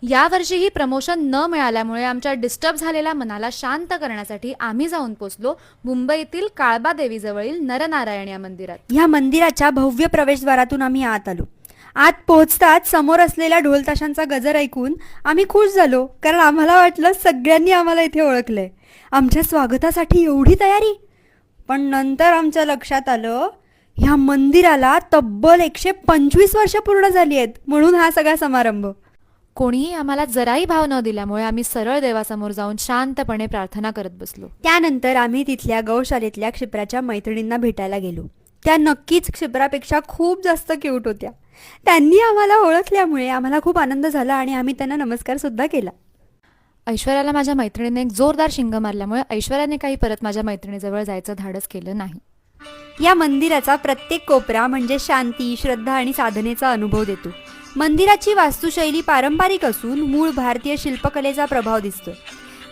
यावर्षीही प्रमोशन न मिळाल्यामुळे आमच्या डिस्टर्ब झालेल्या मनाला शांत करण्यासाठी आम्ही जाऊन पोचलो मुंबईतील काळबा देवीजवळील नरनारायण या मंदिरात. ह्या मंदिराच्या भव्य प्रवेशद्वारातून आम्ही आत आलो. आत पोहोचताच समोर असलेल्या ढोलताशांचा गजर ऐकून आम्ही खुश झालो, कारण आम्हाला वाटलं सगळ्यांनी आम्हाला इथे ओळखलंय. आमच्या स्वागतासाठी एवढी तयारी. पण नंतर आमच्या लक्षात आलं, ह्या मंदिराला तब्बल 125 वर्ष पूर्ण झाली आहेत, म्हणून हा सगळा समारंभ. कोणीही आम्हाला जराही भाव न दिल्यामुळे आम्ही सरळ देवासमोर जाऊन शांतपणे प्रार्थना करत बसलो. त्यानंतर आम्ही तिथल्या गौशालेतल्या क्षिप्राच्या मैत्रिणींना भेटायला गेलो. त्या नक्कीच क्षिप्रापेक्षा खूप जास्त क्यूट होत्या. त्यांनी आम्हाला ओळखल्यामुळे आम्हाला खूप आनंद झाला आणि आम्ही त्यांना नमस्कार सुद्धा केला. ऐश्वर्याला माझ्या मैत्रिणीने एक जोरदार शिंग मारल्यामुळे ऐश्वर्याने काही परत माझ्या मैत्रिणीजवळ जायचं धाडस केलं नाही. या मंदिराचा प्रत्येक कोपरा म्हणजे शांती, श्रद्धा आणि साधनेचा अनुभव देतो. मंदिराची वास्तुशैली पारंपरिक असून मूळ भारतीय शिल्पकलेचा प्रभाव दिसतो.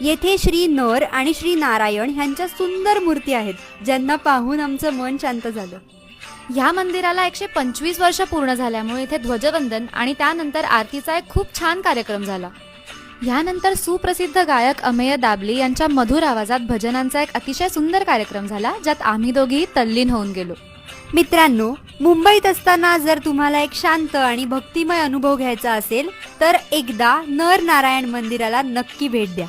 येथे श्री नर आणि श्री नारायण ह्यांच्या सुंदर मूर्ती आहेत, ज्यांना पाहून आमचं मन शांत झालं. या मंदिराला 125 वर्ष पूर्ण झाल्यामुळे इथे ध्वजवंदन आणि त्यानंतर आरतीचा एक खूप छान कार्यक्रम झाला. यानंतर सुप्रसिद्ध गायक अमेय दाबली यांच्या मधुर आवाजात भजनांचा एक अतिशय सुंदर कार्यक्रम झाला, ज्यात आम्ही दोघी तल्लीन होऊन गेलो. मित्रांनो, मुंबईत असताना जर तुम्हाला एक शांत आणि भक्तिमय अनुभव घ्यायचा असेल तर एकदा नर नारायण मंदिराला नक्की भेट द्या.